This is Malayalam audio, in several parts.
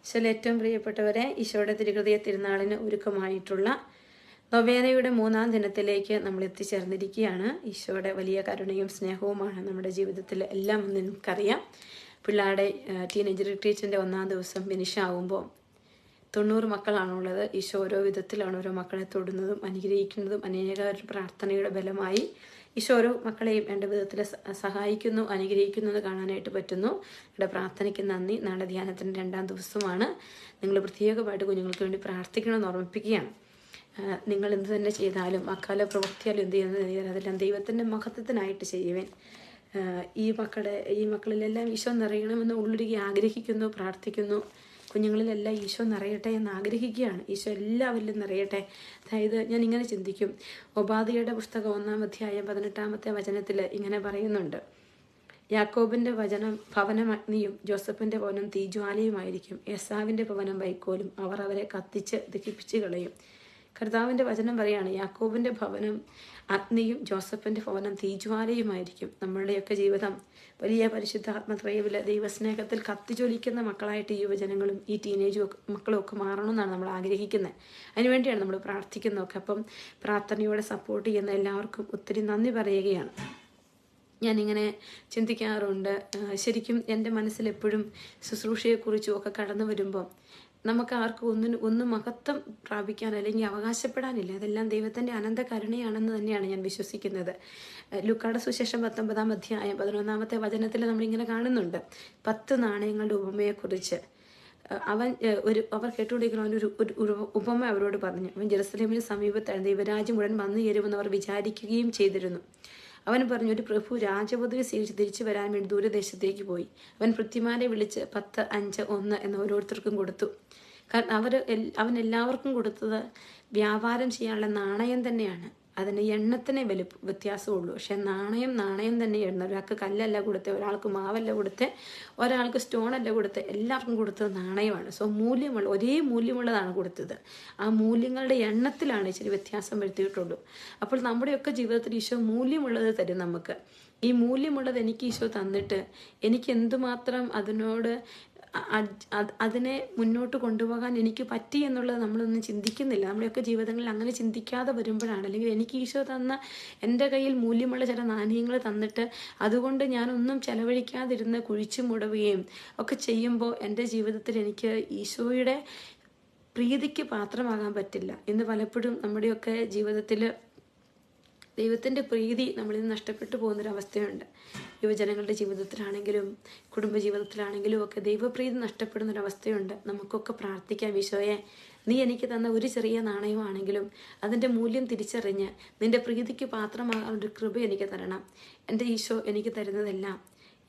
ഈശോയിൽ ഏറ്റവും പ്രിയപ്പെട്ടവരെ, ഈശോയുടെ തിരുഹൃദയ തിരുനാളിന് ഒരുക്കമായിട്ടുള്ള നൊവേനയുടെ 3-ാം ദിനത്തിലേക്ക് നമ്മൾ എത്തിച്ചേർന്നിരിക്കുകയാണ്. ഈശോയുടെ വലിയ കരുണയും സ്നേഹവുമാണ് നമ്മുടെ ജീവിതത്തിൽ എല്ലാം എന്ന് നമുക്കറിയാം. പിള്ളേരുടെ ടീനേജ് റിട്രീറ്റിൻ്റെ 1-ാം ദിവസം ഫിനിഷ് ആകുമ്പോൾ 90 മക്കളാണുള്ളത്. ഈശോ ഓരോ വിധത്തിലാണ് ഓരോ മക്കളെ തൊടുന്നതും അനുഗ്രഹിക്കുന്നതും. അനേക പ്രാർത്ഥനയുടെ ബലമായി ഈശോ ഓരോ മക്കളെയും എൻ്റെ വിധത്തിൽ സഹായിക്കുന്നു, അനുഗ്രഹിക്കുന്നു എന്ന് കാണാനായിട്ട് പറ്റുന്നു. ഇവിടെ പ്രാർത്ഥനയ്ക്ക് നന്ദി. നാളെ ധ്യാനത്തിൻ്റെ 2-ാം ദിവസമാണ്. നിങ്ങൾ പ്രത്യേകമായിട്ട് കുഞ്ഞുങ്ങൾക്ക് വേണ്ടി പ്രാർത്ഥിക്കണമെന്ന് ഓർമ്മിപ്പിക്കുകയാണ്. നിങ്ങൾ എന്ത് തന്നെ ചെയ്താലും അക്കാല പ്രവൃത്തിയാലും എന്ത് ചെയ്യുന്നത് അതെല്ലാം ദൈവത്തിൻ്റെ മഹത്വത്തിനായിട്ട് ചെയ്യുവേൻ. ഈ മക്കളിലെല്ലാം ഈശോ നിറയണമെന്ന് ഉള്ളുരുകി ആഗ്രഹിക്കുന്നു, പ്രാർത്ഥിക്കുന്നു. കുഞ്ഞുങ്ങളിലെല്ലാം ഈശോ നിറയട്ടെ എന്ന് ആഗ്രഹിക്കുകയാണ്. ഈശോ എല്ലാവരിലും നിറയട്ടെ. അതായത് ഞാൻ ഇങ്ങനെ ചിന്തിക്കും, ഒബാദിയുടെ പുസ്തകം 1-ാം അധ്യായം 18-ാമത്തെ വചനത്തിൽ ഇങ്ങനെ പറയുന്നുണ്ട്: യാക്കോബിൻ്റെ ഭവനം അഗ്നിയും ജോസഫിൻ്റെ ഭവനം തീജ്വാലയുമായിരിക്കും. ഏസാവിൻ്റെ ഭവനം വൈക്കോലും, അവർ അവരെ കത്തിച്ച് ദഹിപ്പിച്ച് കളയും. കർത്താവിൻ്റെ വചനം പറയാണ്, യാക്കോബിൻ്റെ ഭവനം അഗ്നിയും ജോസഫിൻ്റെ ഭവനം തീജ്വാലയുമായിരിക്കും. നമ്മളുടെയൊക്കെ ജീവിതം വലിയ പരിശുദ്ധാത്മത്രയവിൽ ദൈവസ്നേഹത്തിൽ കത്തിച്ചൊലിക്കുന്ന മക്കളായിട്ട് യുവജനങ്ങളും ഈ ടീനേജും മക്കളും ഒക്കെ മാറണമെന്നാണ് നമ്മൾ ആഗ്രഹിക്കുന്നത്. അതിനുവേണ്ടിയാണ് നമ്മൾ പ്രാർത്ഥിക്കുന്നതൊക്കെ. അപ്പം പ്രാർത്ഥനയോടെ സപ്പോർട്ട് ചെയ്യുന്ന എല്ലാവർക്കും ഒത്തിരി നന്ദി പറയുകയാണ്. ഞാനിങ്ങനെ ചിന്തിക്കാറുണ്ട്, ശരിക്കും എൻ്റെ മനസ്സിലെപ്പോഴും ശുശ്രൂഷയെക്കുറിച്ചും ഒക്കെ കടന്നു വരുമ്പോൾ നമുക്ക് ആർക്കും ഒന്നും മഹത്വം പ്രാപിക്കാൻ അല്ലെങ്കിൽ അവകാശപ്പെടാനില്ല. അതെല്ലാം ദൈവത്തിൻ്റെ അനന്ത കരുണയാണെന്ന് തന്നെയാണ് ഞാൻ വിശ്വസിക്കുന്നത്. ലൂക്കായുടെ സുവിശേഷം 19-ാം അധ്യായം 11-ാമത്തെ വചനത്തിൽ നമ്മളിങ്ങനെ കാണുന്നുണ്ട് 10 നാണയങ്ങളുടെ ഉപമയെക്കുറിച്ച്. അവർ കേട്ടുകൊണ്ടിരിക്കുന്ന ഒരു ഉപമ അവരോട് പറഞ്ഞു. അവൻ ജെറുസലേമിന് സമീപത്താണ് ദൈവരാജ്യം ഉടൻ വന്നു ചേരുമെന്ന് അവർ വിചാരിക്കുകയും ചെയ്തിരുന്നു. അവൻ പറഞ്ഞു, ഒരു പ്രഭു രാജപദവി സ്വീകരിച്ച് തിരിച്ചു വരാൻ വേണ്ടി ദൂരദേശത്തേക്ക് പോയി. അവൻ ഭൃത്യന്മാരെ വിളിച്ച് 10, 5, 1 എന്ന് ഓരോരുത്തർക്കും കൊടുത്തു. കാരണം അവൻ എല്ലാവർക്കും കൊടുത്തത് വ്യാപാരം ചെയ്യാനുള്ള നാണയം തന്നെയാണ്. അതിന് എണ്ണത്തിനെ വ്യത്യാസമുള്ളൂ. പക്ഷെ നാണയം തന്നെ എണ്ണ. ഒരാൾക്ക് കല്ലല്ല കൊടുത്തത്, ഒരാൾക്ക് മാവല്ല കൊടുത്തത്, ഒരാൾക്ക് സ്റ്റോണല്ല കൊടുത്തത്, എല്ലാവർക്കും കൊടുത്തത് നാണയമാണ്. സോ ഒരേ മൂല്യമുള്ളതാണ് കൊടുത്തത്. ആ മൂല്യങ്ങളുടെ എണ്ണത്തിലാണ് ഇച്ചിരി വ്യത്യാസം വരുത്തിയിട്ടുള്ളൂ. അപ്പോൾ നമ്മുടെയൊക്കെ ജീവിതത്തിൽ ഈശോ മൂല്യമുള്ളത് തരും നമുക്ക്. ഈ മൂല്യമുള്ളത് എനിക്ക് ഈശോ തന്നിട്ട് എനിക്ക് എന്തുമാത്രം അതിനെ മുന്നോട്ട് കൊണ്ടുപോകാൻ എനിക്ക് പറ്റി എന്നുള്ളത് നമ്മളൊന്നും ചിന്തിക്കുന്നില്ല. നമ്മുടെയൊക്കെ ജീവിതങ്ങളിൽ അങ്ങനെ ചിന്തിക്കാതെ വരുമ്പോഴാണ്, അല്ലെങ്കിൽ എനിക്ക് ഈശോ തന്ന എൻ്റെ കയ്യിൽ മൂല്യമുള്ള ചില നാണയങ്ങൾ തന്നിട്ട് അതുകൊണ്ട് ഞാനൊന്നും ചെലവഴിക്കാതിരുന്ന് കുഴിച്ചു മുടവുകയും ഒക്കെ ചെയ്യുമ്പോൾ എൻ്റെ ജീവിതത്തിൽ എനിക്ക് ഈശോയുടെ പ്രീതിക്ക് പാത്രമാകാൻ പറ്റില്ല. ഇന്ന് പലപ്പോഴും നമ്മുടെയൊക്കെ ജീവിതത്തിൽ ദൈവത്തിൻ്റെ പ്രീതി നമ്മളിൽ നിന്ന് നഷ്ടപ്പെട്ടു പോകുന്നൊരവസ്ഥയുണ്ട്. യുവജനങ്ങളുടെ ജീവിതത്തിലാണെങ്കിലും കുടുംബജീവിതത്തിലാണെങ്കിലും ഒക്കെ ദൈവപ്രീതി നഷ്ടപ്പെടുന്നൊരവസ്ഥയുണ്ട്. നമുക്കൊക്കെ പ്രാർത്ഥിക്കാം, ഈശോയെ നീ എനിക്ക് തന്ന ഒരു ചെറിയ നാണയമാണെങ്കിലും അതിൻ്റെ മൂല്യം തിരിച്ചറിഞ്ഞ് നിൻ്റെ പ്രീതിക്ക് പാത്രമാകാൻ ഒരു കൃപ എനിക്ക് തരണം. എൻ്റെ ഈശോ എനിക്ക് തരുന്നതെല്ലാം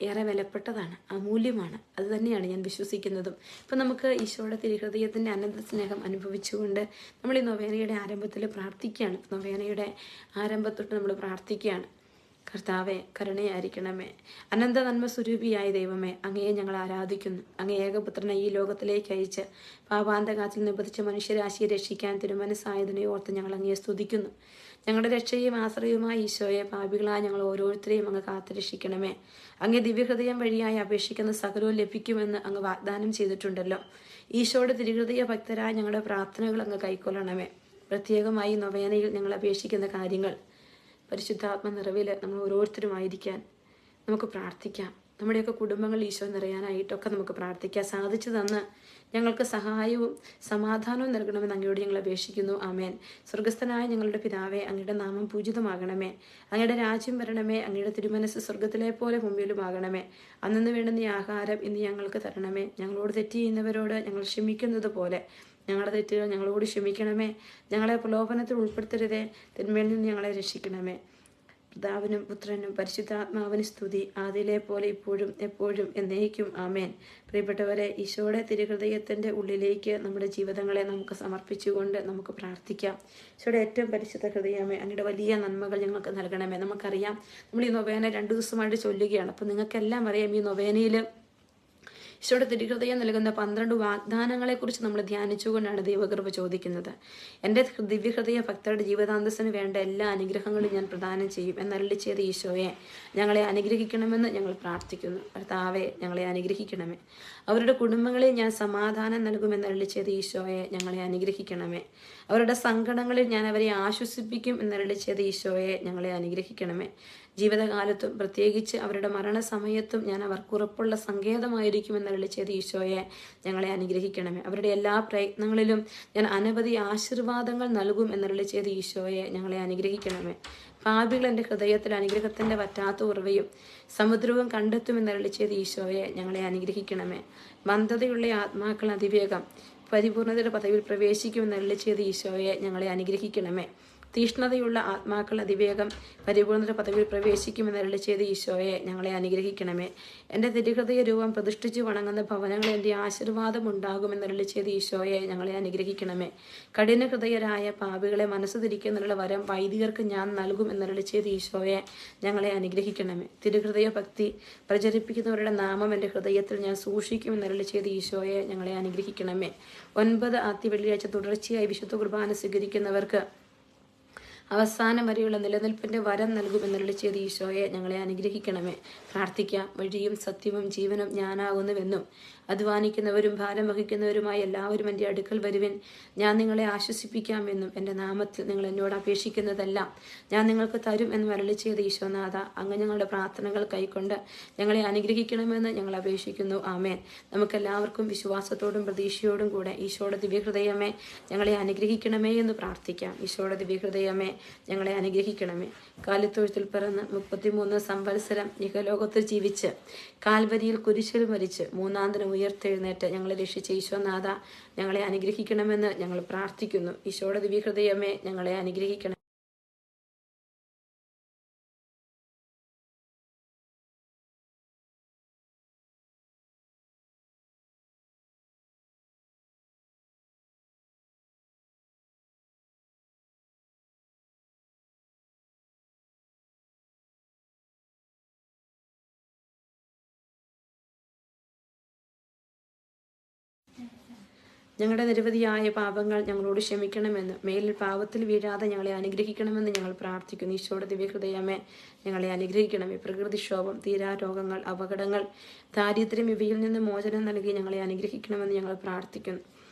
ഏറെ വിലപ്പെട്ടതാണ്, അമൂല്യമാണ്. അത് തന്നെയാണ് ഞാൻ വിശ്വസിക്കുന്നതും. ഇപ്പം നമുക്ക് ഈശോയുടെ തിരുഹൃദയത്തിൻ്റെ അനന്ത സ്നേഹം അനുഭവിച്ചുകൊണ്ട് നമ്മൾ ഈ നൊവേനയുടെ ആരംഭത്തിൽ പ്രാർത്ഥിക്കുകയാണ്. നൊവേനയുടെ ആരംഭത്തൊട്ട് നമ്മൾ പ്രാർത്ഥിക്കുകയാണ്. കർത്താവെ, കരുണയായിരിക്കണമേ. അനന്ത നന്മ സ്വരൂപിയായ ദൈവമേ, അങ്ങയെ ഞങ്ങൾ ആരാധിക്കുന്നു. അങ്ങേ ഏകപുത്രനെ ഈ ലോകത്തിലേക്ക് അയച്ച് പാപാന്തകാത്തിൽ നിബന്ധിച്ച മനുഷ്യരാശിയെ രക്ഷിക്കാൻ തിരുമനസ്സായതിനെ ഓർത്ത് ഞങ്ങൾ അങ്ങയെ സ്തുതിക്കുന്നു. ഞങ്ങളുടെ രക്ഷയും ആശ്രയവുമായ ഈശോയെ, പാപികളായ ഞങ്ങൾ ഓരോരുത്തരെയും അങ്ങ് കാത്തുരക്ഷിക്കണമേ. അങ്ങേ ദിവ്യഹൃദയം വഴിയായി അപേക്ഷിക്കുന്ന സകലവും ലഭിക്കുമെന്ന് അങ്ങ് വാഗ്ദാനം ചെയ്തിട്ടുണ്ടല്ലോ. ഈശോയുടെ തിരുഹൃദയ ഭക്തരായ ഞങ്ങളുടെ പ്രാർത്ഥനകൾ അങ്ങ് കൈക്കൊള്ളണമേ. പ്രത്യേകമായി നൊവേനയിൽ ഞങ്ങൾ അപേക്ഷിക്കുന്ന കാര്യങ്ങൾ പരിശുദ്ധാത്മ നിറവിൽ നമ്മൾ ഓരോരുത്തരുമായിരിക്കാൻ നമുക്ക് പ്രാർത്ഥിക്കാം. നമ്മുടെയൊക്കെ കുടുംബങ്ങൾ ഈശോ നിറയാനായിട്ടൊക്കെ നമുക്ക് പ്രാർത്ഥിക്കാം. സാധിച്ചു തന്ന് ഞങ്ങൾക്ക് സഹായവും സമാധാനവും നൽകണമെന്ന് അങ്ങയോട് ഞങ്ങൾ അപേക്ഷിക്കുന്നു. ആമേൻ. സ്വർഗസ്ഥനായ ഞങ്ങളുടെ പിതാവേ, അങ്ങയുടെ നാമം പൂജിതമാകണമേ. അങ്ങയുടെ രാജ്യം വരണമേ. അങ്ങയുടെ തിരുമനസ് സ്വർഗത്തിലെ പോലെ ഭൂമിയിലുമാകണമേ. അന്നു വേണ്ടുന്ന ഈ ആഹാരം ഇന്ന് ഞങ്ങൾക്ക് തരണമേ. ഞങ്ങളോട് തെറ്റ് ചെയ്യുന്നവരോട് ഞങ്ങൾ ക്ഷമിക്കുന്നത് പോലെ ഞങ്ങളുടെ തെറ്റുകൾ ഞങ്ങളോട് ക്ഷമിക്കണമേ. ഞങ്ങളെ പ്രലോഭനത്തിൽ ഉൾപ്പെടുത്തരുതേ, തിന്മയിൽ നിന്ന് ഞങ്ങളെ രക്ഷിക്കണമേ. പിതാവിനും പുത്രനും പരിശുദ്ധാത്മാവിന് സ്തുതി, ആദിയിലെ പോലെ ഇപ്പോഴും എപ്പോഴും എന്നേക്കും. ആമേൻ. പ്രിയപ്പെട്ടവരെ, ഈശോയുടെ തിരുഹൃദയത്തിൻ്റെ ഉള്ളിലേക്ക് നമ്മുടെ ജീവിതങ്ങളെ നമുക്ക് സമർപ്പിച്ചുകൊണ്ട് നമുക്ക് പ്രാർത്ഥിക്കാം. ഈശോയുടെ ഏറ്റവും പരിശുദ്ധ ഹൃദയമേ, അങ്ങയുടെ വലിയ നന്മകൾ ഞങ്ങൾക്ക് നൽകണമേ. നമുക്കറിയാം, നമ്മൾ ഈ നൊവേന 2 ദിവസമായിട്ട് ചൊല്ലുകയാണ്. അപ്പം നിങ്ങൾക്കെല്ലാം അറിയാം, ഈ നൊവേനയിൽ ഈശോയുടെ തിരുഹൃദയം നൽകുന്ന 12 വാഗ്ദാനങ്ങളെക്കുറിച്ച് നമ്മൾ ധ്യാനിച്ചുകൊണ്ടാണ് ദൈവകൃപ ചോദിക്കുന്നത്. എൻ്റെ ദിവ്യഹൃദയ ഭക്തരുടെ ജീവിതാന്തസ്സിന് വേണ്ട എല്ലാ അനുഗ്രഹങ്ങളും ഞാൻ പ്രദാനം ചെയ്യും എന്നരുളി ചെയ്ത ഈശോയെ, ഞങ്ങളെ അനുഗ്രഹിക്കണമെന്ന് ഞങ്ങൾ പ്രാർത്ഥിക്കുന്നു. കർത്താവെ, ഞങ്ങളെ അനുഗ്രഹിക്കണമേ. അവരുടെ കുടുംബങ്ങളിൽ ഞാൻ സമാധാനം നൽകുമെന്നരുളി ചെയ്ത ഈശോയെ, ഞങ്ങളെ അനുഗ്രഹിക്കണമേ. അവരുടെ സങ്കടങ്ങളിൽ ഞാൻ അവരെ ആശ്വസിപ്പിക്കും എന്നരുളി ചെയ്ത ഈശോയെ, ഞങ്ങളെ അനുഗ്രഹിക്കണമേ. ജീവിതകാലത്തും പ്രത്യേകിച്ച് അവരുടെ മരണസമയത്തും ഞാൻ അവർക്ക് ഉറപ്പുള്ള സങ്കേതമായിരിക്കുമെന്നരുളി ചെയ്ത ഈശോയെ, ഞങ്ങളെ അനുഗ്രഹിക്കണമേ. അവരുടെ എല്ലാ പ്രയത്നങ്ങളിലും ഞാൻ അനവധി ആശീർവാദങ്ങൾ നൽകും എന്നരുളി ചെയ്ത ഈശോയെ, ഞങ്ങളെ അനുഗ്രഹിക്കണമേ. പാപികൾ എൻ്റെ ഹൃദയത്തിൽ അനുഗ്രഹത്തിൻ്റെ വറ്റാത്ത ഉറവയും സമുദ്രവും കണ്ടെത്തുമെന്നരുളി ചെയ്ത ഈശോയെ, ഞങ്ങളെ അനുഗ്രഹിക്കണമേ. മന്ദതയുള്ള ആത്മാക്കൾ അതിവേഗം പരിപൂർണതയുടെ പദവിയിൽ പ്രവേശിക്കുമെന്നരുളി ചെയ്ത ഈശോയെ, ഞങ്ങളെ അനുഗ്രഹിക്കണമേ. തീഷ്ണതയുള്ള ആത്മാക്കൾ അതിവേഗം പരിപൂർണത പദവിയിൽ പ്രവേശിക്കുമെന്നരുളി ചെയ്ത ഈശോയെ, ഞങ്ങളെ അനുഗ്രഹിക്കണമേ. എൻ്റെ തിരുഹൃദയ രൂപം പ്രതിഷ്ഠിച്ചു വണങ്ങുന്ന ഭവനങ്ങളിൽ എൻ്റെ ആശീർവാദം ഉണ്ടാകുമെന്നരുളി ചെയ്ത ഈശോയെ, ഞങ്ങളെ അനുഗ്രഹിക്കണമേ. കഠിന ഹൃദയരായ പാപികളെ മനസ്സ് തിരിക്കുന്നതിനുള്ള വരം വൈദികർക്ക് ഞാൻ നൽകും എന്നരുളി ചെയ്ത ഈശോയെ, ഞങ്ങളെ അനുഗ്രഹിക്കണമേ. തിരുഹൃദയ ഭക്തി പ്രചരിപ്പിക്കുന്നവരുടെ നാമം എൻ്റെ ഹൃദയത്തിൽ ഞാൻ സൂക്ഷിക്കുമെന്നരുളി ചെയ്ത ഈശോയെ, ഞങ്ങളെ അനുഗ്രഹിക്കണമേ. 9 ആദ്യ വെള്ളിയാഴ്ച തുടർച്ചയായി വിശുദ്ധ കുർബാന സ്വീകരിക്കുന്നവർക്ക് അവസാനം വരെയുള്ള നിലനിൽപ്പിന്റെ വരം നൽകുമെന്നരുളി ചെയ്ത ഈശോയെ, ഞങ്ങളെ അനുഗ്രഹിക്കണമേ. പ്രാർത്ഥിക്കാം. വഴിയും സത്യവും ജീവനും ഞാനാകുന്നുവെന്നും അധ്വാനിക്കുന്നവരും ഭാരം വഹിക്കുന്നവരുമായ എല്ലാവരും എൻ്റെ അടുക്കൽ വരുവിൻ, ഞാൻ നിങ്ങളെ ആശ്വസിപ്പിക്കാമെന്നും എൻ്റെ നാമത്തിൽ നിങ്ങൾ എന്നോട് അപേക്ഷിക്കുന്നതെല്ലാം ഞാൻ നിങ്ങൾക്ക് തരും എന്ന് അരുളി ചെയ്ത ഈശോനാഥ, അങ്ങ് ഞങ്ങളുടെ പ്രാർത്ഥനകൾ കൈക്കൊണ്ട് ഞങ്ങളെ അനുഗ്രഹിക്കണമെന്ന് ഞങ്ങൾ അപേക്ഷിക്കുന്നു. ആമേൻ. നമുക്കെല്ലാവർക്കും വിശ്വാസത്തോടും പ്രതീക്ഷയോടും കൂടെ ഈശോയുടെ ദിവ്യഹൃദയമേ, ഞങ്ങളെ അനുഗ്രഹിക്കണമേ എന്ന് പ്രാർത്ഥിക്കാം. ഈശോയുടെ ദിവ്യഹൃദയമേ, ഞങ്ങളെ അനുഗ്രഹിക്കണമേ. കാലിത്തൊഴുത്തിൽ പിറന്ന് 33 സംവത്സരം ഇഹലോകത്തിൽ ജീവിച്ച് കാൽവരിയിൽ കുരിശിൽ മരിച്ച് 3-ാം ദിനം ഉയർത്തെഴുന്നേറ്റ് ഞങ്ങളെ രക്ഷിച്ച ഈശോനാഥ, ഞങ്ങളെ അനുഗ്രഹിക്കണമെന്ന് ഞങ്ങൾ പ്രാർത്ഥിക്കുന്നു. ഈശോയുടെ ദിവ്യഹൃദയമേ, ഞങ്ങളെ അനുഗ്രഹിക്കണം. ഞങ്ങളുടെ നിരവധിയായ പാപങ്ങൾ ഞങ്ങളോട് ക്ഷമിക്കണമെന്ന്, മേലിൽ പാപത്തിൽ വീഴാതെ ഞങ്ങളെ അനുഗ്രഹിക്കണമെന്ന് ഞങ്ങൾ പ്രാർത്ഥിക്കുന്നു. ഈശോയുടെ ദിവ്യഹൃദയമേ, ഞങ്ങളെ അനുഗ്രഹിക്കണമേ. പ്രകൃതിക്ഷോഭം, തീരാരോഗങ്ങൾ, അപകടങ്ങൾ, ദാരിദ്ര്യം ഇവയിൽ നിന്ന് മോചനം നൽകി ഞങ്ങളെ അനുഗ്രഹിക്കണമെന്ന് ഞങ്ങൾ പ്രാർത്ഥിക്കുന്നു.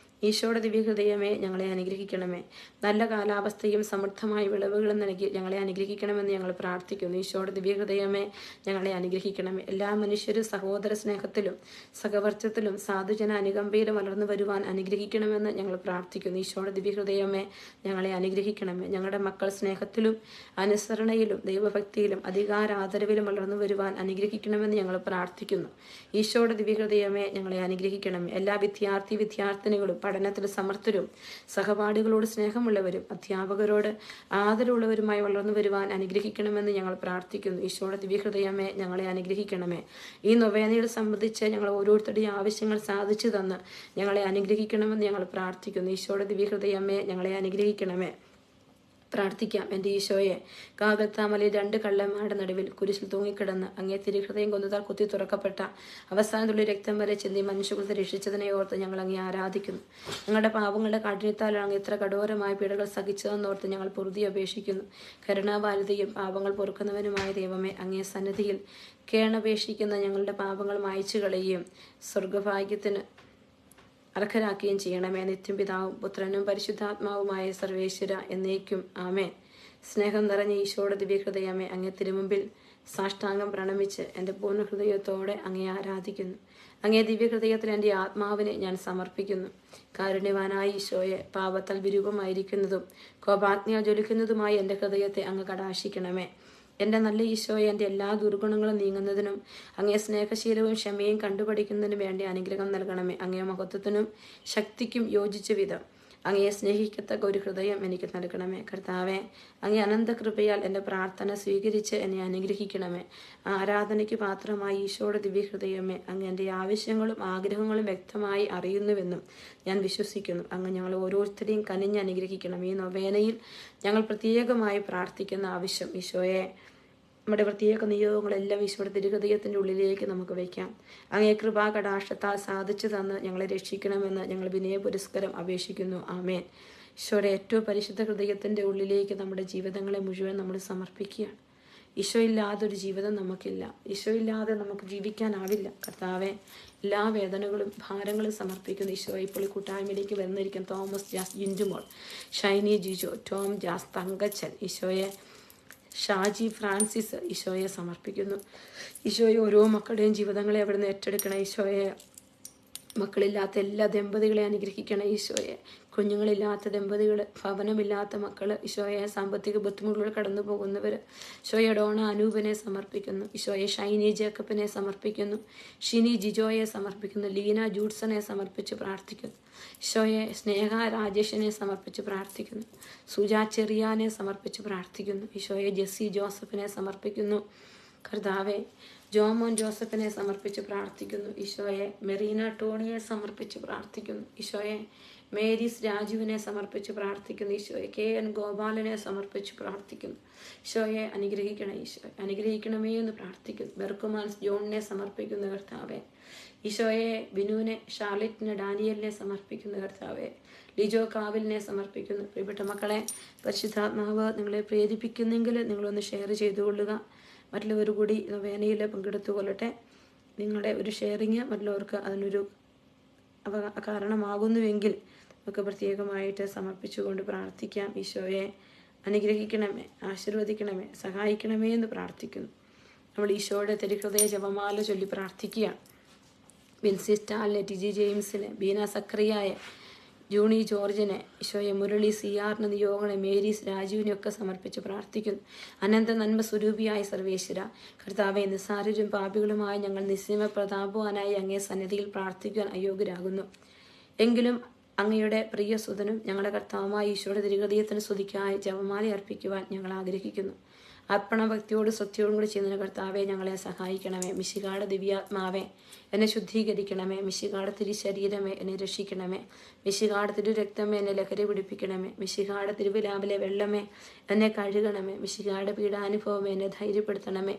ഈശോയുടെ ദിവ്യഹൃദയമേ, ഞങ്ങളെ അനുഗ്രഹിക്കണമേ. നല്ല കാലാവസ്ഥയും സമൃദ്ധമായ വിളവുകളും നൽകി ഞങ്ങളെ അനുഗ്രഹിക്കണമെന്ന് ഞങ്ങൾ പ്രാർത്ഥിക്കുന്നു. ഈശോയുടെ ദിവ്യഹൃദയമേ, ഞങ്ങളെ അനുഗ്രഹിക്കണമേ. എല്ലാ മനുഷ്യരും സഹോദര സ്നേഹത്തിലും സഹവർത്തിത്വത്തിലും സാധുജന അനുകമ്പയിലും വളർന്നു വരുവാൻ അനുഗ്രഹിക്കണമെന്ന് ഞങ്ങൾ പ്രാർത്ഥിക്കുന്നു. ഈശോയുടെ ദിവ്യഹൃദയമേ, ഞങ്ങളെ അനുഗ്രഹിക്കണമേ. ഞങ്ങളുടെ മക്കൾ സ്നേഹത്തിലും അനുസരണയിലും ദൈവഭക്തിയിലും അധികാരാദരവിലും വളർന്നു വരുവാൻ അനുഗ്രഹിക്കണമെന്ന് ഞങ്ങൾ പ്രാർത്ഥിക്കുന്നു. ഈശോയുടെ ദിവ്യഹൃദയമേ, ഞങ്ങളെ അനുഗ്രഹിക്കണമേ. എല്ലാ വിദ്യാർത്ഥിനികളും പഠനത്തിൽ സമർത്ഥരും സഹപാഠികളോട് സ്നേഹമുള്ളവരും അധ്യാപകരോട് ആദരവുള്ളവരുമായി വളർന്നു വരുവാൻ അനുഗ്രഹിക്കണമെന്ന് ഞങ്ങൾ പ്രാർത്ഥിക്കുന്നു. ഈശോയുടെ ദിവ്യഹൃദയമേ, ഞങ്ങളെ അനുഗ്രഹിക്കണമേ. ഈ നൊവേനയിൽ സംബന്ധിച്ച് ഞങ്ങൾ ഓരോരുത്തരുടെയും ആവശ്യങ്ങൾ സാധിച്ചു തന്ന് ഞങ്ങളെ അനുഗ്രഹിക്കണമെന്ന് ഞങ്ങൾ പ്രാർത്ഥിക്കുന്നു. ഈശോയുടെ ദിവ്യഹൃദയമേ, ഞങ്ങളെ അനുഗ്രഹിക്കണമേ. പ്രാർത്ഥിക്കാം. എൻ്റെ ഈശോയെ, കാകത്താമലയിൽ 2 കള്ളന്മാരുടെ നടുവിൽ കുരിശിൽ തൂങ്ങിക്കിടന്ന് അങ്ങേ തിരുഹൃദയം കൊന്നതാൽ കുത്തി തുറക്കപ്പെട്ട അവസാനത്തുള്ള രക്തം വരെ ചെന്നി മനുഷ്യകുലത്തെ രക്ഷിച്ചതിനെ ഓർത്ത് ഞങ്ങൾ അങ്ങേ ആരാധിക്കുന്നു. ഞങ്ങളുടെ പാപങ്ങളുടെ കാഠിന്യത്താലാണ് അങ്ങ് ഇത്ര കഠോരമായ പീഡകൾ സഹിച്ചതെന്നോർത്ത് ഞങ്ങൾ പൊറുതി അപേക്ഷിക്കുന്നു. കരുണാവാരിധിയും പാപങ്ങൾ പൊറുക്കുന്നവനുമായ ദൈവമേ, അങ്ങേ സന്നിധിയിൽ കേണപേക്ഷിക്കുന്ന ഞങ്ങളുടെ പാപങ്ങൾ മായ്ച്ചു കളയുകയും സ്വർഗഭാഗ്യത്തിന് അർഹരാക്കുകയും ചെയ്യണമേ. നിത്യം പിതാവും പുത്രനും പരിശുദ്ധാത്മാവുമായ സർവേശ്വര എന്നേക്കും ആമേൻ. സ്നേഹം നിറഞ്ഞ ഈശോയുടെ ദിവ്യഹൃദയമേ, അങ്ങേ തിരുമുമ്പിൽ സാഷ്ടാംഗം പ്രണമിച്ച് എൻ്റെ പൂർണ്ണ ഹൃദയത്തോടെ അങ്ങേ ആരാധിക്കുന്നു. അങ്ങേ ദിവ്യഹൃദയത്തിൽ എൻ്റെ ആത്മാവിനെ ഞാൻ സമർപ്പിക്കുന്നു. കാരുണ്യവാനായ ഈശോയെ, പാപത്താൽ വിരൂപമായിരിക്കുന്നതും കോപാഗ്നിയാൽ ജ്വലിക്കുന്നതുമായ എൻ്റെ ഹൃദയത്തെ അങ്ങ് കടാക്ഷിക്കണമേ. എൻ്റെ നല്ല ഈശോയെ, എൻ്റെ എല്ലാ ദുർഗുണങ്ങളും നീങ്ങുന്നതിനും അങ്ങേ സ്നേഹശീലവും ക്ഷമയും കണ്ടുപഠിക്കുന്നതിനും വേണ്ടി അനുഗ്രഹം നൽകണമേ. അങ്ങേ മഹത്വത്തിനും ശക്തിക്കും യോജിച്ച വിധം അങ്ങയെ സ്നേഹിക്കത്തക്ക ഒരു ഹൃദയം എനിക്ക് നൽകണമേ. കർത്താവെ, അങ്ങേ അനന്ത കൃപയാൽ എൻ്റെ പ്രാർത്ഥന സ്വീകരിച്ച് എന്നെ അനുഗ്രഹിക്കണമേ. ആരാധനയ്ക്ക് പാത്രമായി ഈശോയുടെ ദിവ്യഹൃദയമേ, അങ്ങ് എൻ്റെ ആവശ്യങ്ങളും ആഗ്രഹങ്ങളും വ്യക്തമായി അറിയുന്നുവെന്നും ഞാൻ വിശ്വസിക്കുന്നു. അങ്ങ് ഞങ്ങൾ ഓരോരുത്തരെയും കനിഞ്ഞ് അനുഗ്രഹിക്കണം. ഈ നൊവേനയിൽ ഞങ്ങൾ പ്രത്യേകമായി പ്രാർത്ഥിക്കുന്ന ആവശ്യം ഈശോയെ നമ്മുടെ പ്രത്യേക നിയോഗങ്ങളെല്ലാം ഈശോയുടെ തിരുഹൃദയത്തിൻ്റെ ഉള്ളിലേക്ക് നമുക്ക് വയ്ക്കാം. അങ്ങേ കൃപാ കടാക്ഷത്താൽ സാധിച്ചു തന്ന് ഞങ്ങളെ രക്ഷിക്കണമെന്ന് ഞങ്ങൾ വിനയ പുരസ്കാരം അപേക്ഷിക്കുന്നു. ആമേൻ. ഈശോയുടെ ഏറ്റവും പരിശുദ്ധ ഹൃദയത്തിൻ്റെ ഉള്ളിലേക്ക് നമ്മുടെ ജീവിതങ്ങളെ മുഴുവൻ നമ്മൾ സമർപ്പിക്കുകയാണ്. ഈശോ ഇല്ലാതെ ഒരു ജീവിതം നമുക്കില്ല. ഈശോ ഇല്ലാതെ നമുക്ക് ജീവിക്കാനാവില്ല. കർത്താവെ, എല്ലാ വേദനകളും ഭാരങ്ങളും സമർപ്പിക്കുന്നു. ഈശോ ഇപ്പോൾ ഈ കൂട്ടായ്മയിലേക്ക് വന്നിരിക്കുന്ന തോമസ് ജാസ്, ജിൻജുമോൾ, ഷൈനി ജിജോ, ടോം ജാസ്, തങ്കച്ചൻ, ഈശോയെ ഷാജി ഫ്രാൻസിസ്, ഈശോയെ സമർപ്പിക്കുന്നു. ഈശോയെ ഓരോ മക്കളുടെയും ജീവിതങ്ങളെ അവിടുന്ന് ഏറ്റെടുക്കണം. ഈശോയെ മക്കളില്ലാത്ത എല്ലാ ദമ്പതികളെ അനുഗ്രഹിക്കണം. ഈശോയെ കുഞ്ഞുങ്ങളില്ലാത്ത ദമ്പതികൾ, ഭവനമില്ലാത്ത മക്കൾ, ഈശോയെ സാമ്പത്തിക ബുദ്ധിമുട്ടുകൾ കടന്നു പോകുന്നവർ, ഈശോയെ ഡോണ അനൂപിനെ സമർപ്പിക്കുന്നു. ഈശോയെ ഷൈനി ജേക്കബിനെ സമർപ്പിക്കുന്നു. ഷിനി ജിജോയെ സമർപ്പിക്കുന്നു. ലീന ജൂഡ്സനെ സമർപ്പിച്ച് പ്രാർത്ഥിക്കുന്നു. ഈശോയെ സ്നേഹ രാജേഷിനെ സമർപ്പിച്ച് പ്രാർത്ഥിക്കുന്നു. സുജാ ചെറിയാനെ സമർപ്പിച്ച് പ്രാർത്ഥിക്കുന്നു. ഈശോയെ ജെസ്സി ജോസഫിനെ സമർപ്പിക്കുന്നു. കർത്താവെ, ജോമോൻ ജോസഫിനെ സമർപ്പിച്ച് പ്രാർത്ഥിക്കുന്നു. ഈശോയെ മെറീന ടോണിയെ സമർപ്പിച്ച് പ്രാർത്ഥിക്കുന്നു. ഈശോയെ മേരീസ് രാജുവിനെ സമർപ്പിച്ച് പ്രാർത്ഥിക്കുന്നു. ഈശോയെ KN ഗോപാലനെ സമർപ്പിച്ച് പ്രാർത്ഥിക്കുന്നു. ഈശോയെ അനുഗ്രഹിക്കണം. ഈശോയെ അനുഗ്രഹിക്കണമേ എന്ന് പ്രാർത്ഥിക്കുന്നു. ബെർക്കുമാൻസ് ജോണിനെ സമർപ്പിക്കുന്നു. കർത്താവെ, ഈശോയെ ബിനുവിനെ, ഷാർലറ്റിനെ, ഡാനിയലിനെ സമർപ്പിക്കുന്നു. കർത്താവെ, ലിജോ കാവിലിനെ സമർപ്പിക്കുന്നു. പ്രിയപ്പെട്ട മക്കളെ, പരിശുദ്ധാത്മാവ് നിങ്ങളെ പ്രേരിപ്പിക്കുന്നെങ്കിൽ നിങ്ങളൊന്ന് ഷെയർ ചെയ്തുകൊള്ളുക. മറ്റുള്ളവർ കൂടി വേനയിൽ പങ്കെടുത്തുകൊള്ളട്ടെ. നിങ്ങളുടെ ഒരു ഷെയറിങ് മറ്റുള്ളവർക്ക് അതിനൊരു കാരണമാകുന്നുവെങ്കിൽ നമുക്ക് പ്രത്യേകമായിട്ട് സമർപ്പിച്ചുകൊണ്ട് പ്രാർത്ഥിക്കാം. ഈശോയെ അനുഗ്രഹിക്കണമേ, ആശീർവദിക്കണമേ, സഹായിക്കണമേ എന്ന് പ്രാർത്ഥിക്കുന്നു. നമ്മൾ ഈശോയുടെ തിരുഹൃദയ ജപമാല ചൊല്ലി പ്രാർത്ഥിക്കുകയാണ്. ബിൻസി സ്റ്റാലിനെ, ടിജി ജെയിംസിനെ, ബീന സക്രിയായെ, ജൂണി ജോർജിനെ, ഈശോയെ മുരളി സിയാറിന് നിയോഗങ്ങളെ, മേരീസ് രാജുവിനെയൊക്കെ സമർപ്പിച്ച് പ്രാർത്ഥിക്കുന്നു. അനന്ത നന്മ സ്വരൂപിയായ സർവേശ്വര, കർത്താവെ, നിസ്സാരരും പാപികളുമായ ഞങ്ങൾ നിസ്സീമ പ്രതാപവാനായി അങ്ങേ സന്നിധിയിൽ പ്രാർത്ഥിക്കാൻ അയോഗ്യരാകുന്നു. എങ്കിലും അങ്ങയുടെ പ്രിയ സുതനും ഞങ്ങളുടെ കർത്താവുമായ ഈശോയുടെ തിരുഹൃദയത്തിന് സ്തുതിക്കായി ജപമാല അർപ്പിക്കുവാൻ ഞങ്ങൾ ആഗ്രഹിക്കുന്നു. അർപ്പണഭക്തിയോട് ശ്രദ്ധയോടും കൂടി ചെയ്യുന്ന കർത്താവെ, ഞങ്ങളെ സഹായിക്കണമേ. മിശിഹായുടെ ദിവ്യാത്മാവെ, എന്നെ ശുദ്ധീകരിക്കണമേ. മിശിഹായുടെ തിരുശരീരമേ, എന്നെ രക്ഷിക്കണമേ. മിശിഹായുടെ തിരുരക്തമേ, എന്നെ ലഹരി പിടിപ്പിക്കണമേ. മിശിഹായുടെ തിരുവിലാവിലെ വെള്ളമേ, എന്നെ കഴുകണമേ. മിശിഹായുടെ പീഡാനുഭവമേ, എന്നെ ധൈര്യപ്പെടുത്തണമേ.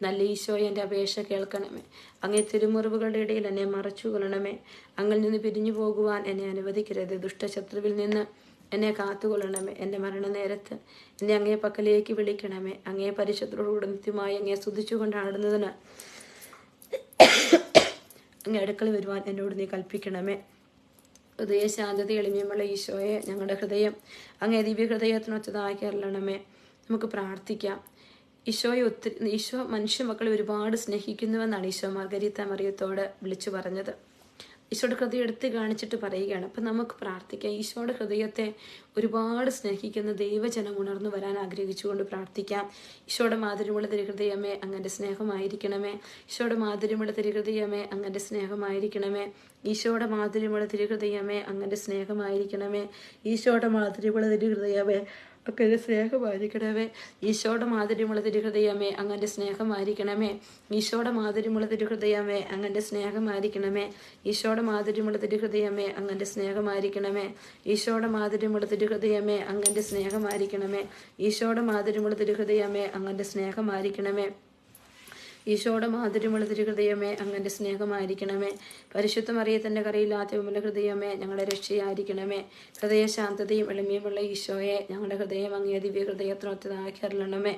നല്ല ഈശോയെ, എൻ്റെ അപേക്ഷ കേൾക്കണമേ. അങ്ങേ തിരുമുറിവുകളുടെ ഇടയിൽ എന്നെ മറച്ചുകൊള്ളണമേ. അങ്ങിൽ നിന്ന് പിരിഞ്ഞു പോകുവാൻ എന്നെ അനുവദിക്കരുത്. ദുഷ്ടശത്രുവിൽ നിന്ന് എന്നെ കാത്തുകൊള്ളണമേ. എൻ്റെ മരണനേരത്ത് എന്നെ അങ്ങേ പക്കലേക്ക് വിളിക്കണമേ. അങ്ങേ പരിശുദ്ധരോട് നിത്യമായി അങ്ങേ സ്തുതിച്ചു കൊണ്ടാടുന്നതിന് അങ്ങേ അടുക്കള വരുവാൻ എന്നോട് നീ കൽപ്പിക്കണമേ. ഹൃദയ ശാന്തത എളിമയുള്ള ഈശോയെ, ഞങ്ങളുടെ ഹൃദയം അങ്ങേ ദിവ്യ ഹൃദയത്തിനൊത്തതാക്കി അരുളണമേ. നമുക്ക് പ്രാർത്ഥിക്കാം. ഈശോ മനുഷ്യ മക്കളെ ഒരുപാട് സ്നേഹിക്കുന്നുവെന്നാണ് ഈശോ മാർഗരീത്ത മറിയത്തോട് വിളിച്ചു പറഞ്ഞത്. ഈശോയുടെ ഹൃദയം എടുത്ത് കാണിച്ചിട്ട് പറയുകയാണ്. അപ്പം നമുക്ക് പ്രാർത്ഥിക്കാം. ഈശോയുടെ ഹൃദയത്തെ ഒരുപാട് സ്നേഹിക്കുന്ന ദൈവജനം ഉണർന്നു വരാൻ ആഗ്രഹിച്ചുകൊണ്ട് പ്രാർത്ഥിക്കാം. ഈശോയുടെ മാധുര്യമുള്ള തിരുഹൃദയമേ, അങ്ങൻ്റെ സ്നേഹമായിരിക്കണമേ. ഈശോയുടെ മാധുര്യമുള്ള തിരുഹൃദയമേ, അങ്ങൻ്റെ സ്നേഹമായിരിക്കണമേ. ഈശോയുടെ മാധുര്യമുള്ള തിരുഹൃദയമേ, അങ്ങൻ്റെ സ്നേഹമായിരിക്കണമേ. ഈശോയുടെ മാധുര്യമുള്ള തിരുഹൃദയമേ, അങ്ങൻ്റെ സ്നേഹമായിരിക്കണമേ. ഈശോയുടെ മാധുര്യമുള്ള തിരുഹൃദയമേ, അങ്ങൻ്റെ സ്നേഹമായിരിക്കണമേ. ഈശോയുടെ മാധുര്യമുള്ള തിരുഹൃദയമേ, അങ്ങൻ്റെ സ്നേഹമായിരിക്കണമേ. ഈശോയുടെ മാധുര്യമുള്ള തിരുഹൃദയമേ, അങ്ങൻ്റെ സ്നേഹമായിരിക്കണമേ. ഈശോയുടെ മാധുര്യമുള്ള തിരുഹൃദയമേ, അങ്ങൻ്റെ സ്നേഹമായിരിക്കണമേ. ഈശോയുടെ മാധുര്യമുള്ള തിരുഹൃദയമേ, അങ്ങൻ്റെ സ്നേഹമായിരിക്കണമേ. ഈശോയുടെ മാധുര്യമുള്ള തിരുഹൃദയമേ, അങ്ങൻ്റെ സ്നേഹമായിരിക്കണമേ. പരിശുദ്ധ മറിയത്തിൻ്റെ കരയില്ലാത്ത വിമല ഹൃദയമേ, ഞങ്ങളുടെ രക്ഷയായിരിക്കണമേ. ഹൃദയശാന്തതയും എളിമയുമുള്ള ഈശോയെ, ഞങ്ങളുടെ ഹൃദയം അങ്ങേ ദിവ്യ ഹൃദയത്തിനൊത്തതാക്കി അരുളണമേ.